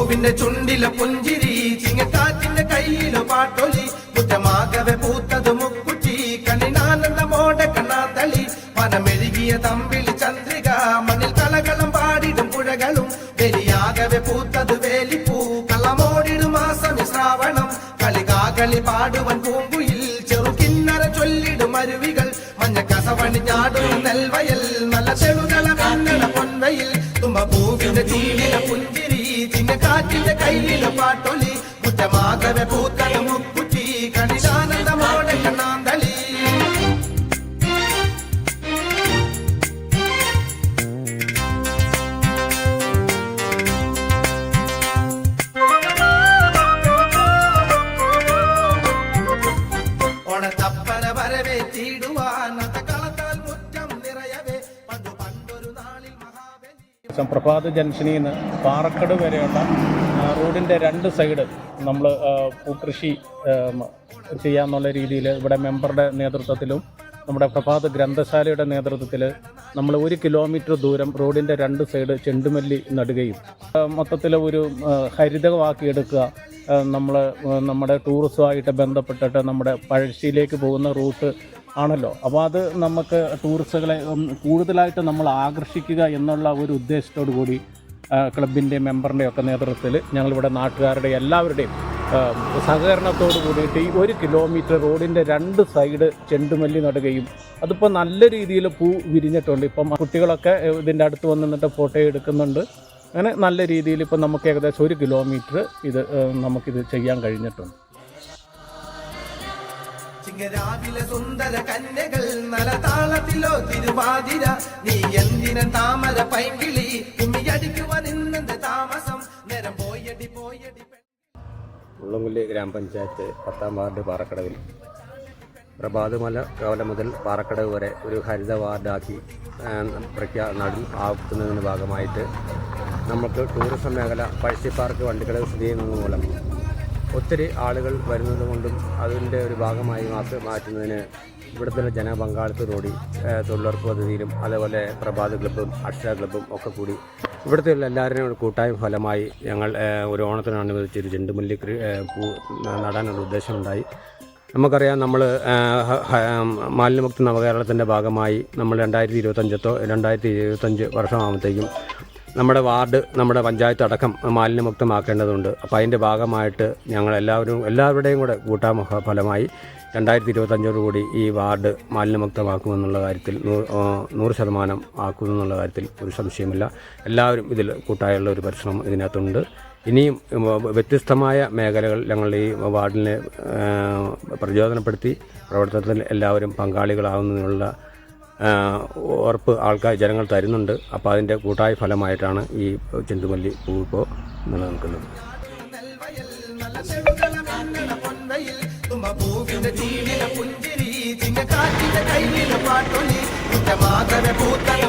പൂവിന്റെ ചുണ്ടിലെ പുഞ്ചിരി ചിങ്ങക്കാറ്റിന്റെ കയ്യിലെ പാട്ടൊലി കുറ്റമാകവെ പൂത്തത് മുക്കുറ്റി കണ്ണിനാനന്ദമോടെ കണ്ണാത്തളി മനമെഴുകിയ തമ്പിളി ചന്ദ്രിക മണ്ണിൽ കളകളം പാടിടും പുഴകളും വെലിയാകവെ പൂത്തത് വേലിപ്പൂ കള്ളമോടിടും മാസം ശ്രാവണം കളികാകളി പാടുവൻ പൂങ്കുയിൽ ചെറുകിന്നര ചൊല്ലിടും അരുവികൾ മഞ്ഞ കസവണിഞ്ഞാടും നെൽവയൽ നല്ല ചെളുകള കണ്ണട പൊൻവയിൽ തുമ്പ പൂവിന്റെ ചുണ്ടിലെ പുഞ്ചിരി ചിങ്ങക്കാറ്റിന്റെ കയ്യിലെ പാട്ടൊലി കുറ്റമാകവെ പൂത്തത് മുക്കുറ്റി കണിതാനന്ദമോടെ കണ്ണാന്തളി ഓണത്തപ്പന വരവേറ്റിടുവാൻ കളത്താൽ മുറ്റം നിറയവേ പണ്ടൊരു നാളിൽ മഹാബലി. പ്രഭാത് ജംഗ്ഷനിൽ നിന്ന് പാറക്കട് വരെയുള്ള റോഡിൻ്റെ രണ്ട് സൈഡ് നമ്മൾ പൂക്കൃഷി ചെയ്യാമെന്നുള്ള രീതിയിൽ ഇവിടെ മെമ്പറുടെ നേതൃത്വത്തിലും നമ്മുടെ പ്രഭാത് ഗ്രന്ഥശാലയുടെ നേതൃത്വത്തിൽ നമ്മൾ 1 കിലോമീറ്റർ ദൂരം റോഡിൻ്റെ രണ്ട് സൈഡ് ചെണ്ടുമല്ലി നടുകയും മൊത്തത്തിൽ ഒരു ഹരിതമാക്കിയെടുക്കുക. നമ്മുടെ ടൂറിസവുമായിട്ട് ബന്ധപ്പെട്ടിട്ട് നമ്മുടെ പഴശ്ശിയിലേക്ക് പോകുന്ന റൂട്ട് ആണല്ലോ. അപ്പോൾ അത് നമുക്ക് ടൂറിസ്റ്റുകളെ കൂടുതലായിട്ട് നമ്മൾ ആകർഷിക്കുക എന്നുള്ള ഒരു ഉദ്ദേശത്തോടു കൂടി ക്ലബിൻ്റെ മെമ്പറിൻ്റെയും ഒക്കെ നേതൃത്വത്തിൽ ഞങ്ങളിവിടെ നാട്ടുകാരുടെ എല്ലാവരുടെയും സഹകരണത്തോട് കൂടിയിട്ട് ഈ 1 കിലോമീറ്റർ റോഡിൻ്റെ രണ്ട് സൈഡ് ചെണ്ടുമല്ലി നടുകയും അതിപ്പോൾ നല്ല രീതിയിൽ പൂ വിരിഞ്ഞിട്ടുണ്ട്. ഇപ്പം കുട്ടികളൊക്കെ ഇതിൻ്റെ അടുത്ത് വന്നിട്ട് ഫോട്ടോ എടുക്കുന്നുണ്ട്. അങ്ങനെ നല്ല രീതിയിൽ ഇപ്പം നമുക്ക് ഏകദേശം 1 കിലോമീറ്റർ നമുക്കിത് ചെയ്യാൻ കഴിഞ്ഞിട്ടുണ്ട്. ചിങ്ങരാവിലെ സുന്ദര കന്യകൾ നലതാളത്തിലോ തിരുവാതിര നീ എന്തിന താമര പൈങ്കിളി കുമ്മിയടിക്കുവാൻ ഇന്നെന്ത് താമസം നേരം പോയടി മുള്ളംകൊല്ലി ഗ്രാമപഞ്ചായത്ത് 10ാം വാർഡ് പാറക്കടവിൽ പ്രഭാതമല കവല മുതൽ പാറക്കടവ് വരെ ഒരു ഹരിത വാർഡാക്കി ആക്കുന്നതിന് ഭാഗമായിട്ട് നമുക്ക് ടൂറിസം മേഖല പഴശ്ശി പാർക്ക് വണ്ടിക്കടവ് സ്ഥിതി ചെയ്യുന്നത് മൂലം ഒത്തിരി ആളുകൾ വരുന്നത് കൊണ്ടും അതിൻ്റെ ഒരു ഭാഗമായി മാറ്റുന്നതിന് ഇവിടുത്തെ ജനപങ്കാളിത്തത്തോടുകൂടി തൊഴിലുറപ്പ് പദ്ധതിയിലും അതേപോലെ പ്രഭാത ക്ലബ്ബും അക്ഷര ക്ലബ്ബും ഒക്കെ കൂടി ഇവിടുത്തെ എല്ലാവരുടെയും ഒരു കൂട്ടായ്മ ഫലമായി ഞങ്ങൾ ഒരു ഓണത്തിനനുബന്ധിച്ചൊരു ചെണ്ടുമല്ലി പൂ നടാനുള്ള ഉദ്ദേശമുണ്ടായി. നമുക്കറിയാം, നമ്മൾ മാലിന്യമുക്ത നവകേരളത്തിൻ്റെ ഭാഗമായി നമ്മൾ 2025 വർഷമാകുമ്പോഴത്തേക്കും നമ്മുടെ വാർഡ് നമ്മുടെ പഞ്ചായത്ത് അടക്കം മാലിന്യമുക്തമാക്കേണ്ടതുണ്ട്. അപ്പോൾ അതിൻ്റെ ഭാഗമായിട്ട് ഞങ്ങൾ എല്ലാവരുടെയും കൂടെ കൂട്ടായ്മ ഫലമായി 2025 കൂടി ഈ വാർഡ് മാലിന്യമുക്തമാക്കുമെന്നുള്ള കാര്യത്തിൽ 100% ആക്കുമെന്നുള്ള കാര്യത്തിൽ ഒരു സംശയമില്ല. എല്ലാവരും ഇതിൽ കൂട്ടായുള്ള ഒരു പരിശ്രമം ഇതിനകത്തുണ്ട്. ഇനിയും വ്യത്യസ്തമായ മേഖലകൾ ഞങ്ങൾ ഈ വാർഡിനെ പ്രചോദനപ്പെടുത്തി പ്രവർത്തനത്തിൽ എല്ലാവരും പങ്കാളികളാവുന്നതിനുള്ള ഉറപ്പ് ജനങ്ങൾ തരുന്നുണ്ട്. അപ്പോൾ അതിൻ്റെ കൂട്ടായ ഫലമായിട്ടാണ് ഈ ചെണ്ടുമല്ലി പൂ ഇപ്പോൾ നിലനിൽക്കുന്നത്. പുഞ്ചിരി ചിങ്ങക്കാറ്റിന്റെ കയ്യിലെ പാട്ടൊലി കുറ്റമാകവെ പൂത്തത്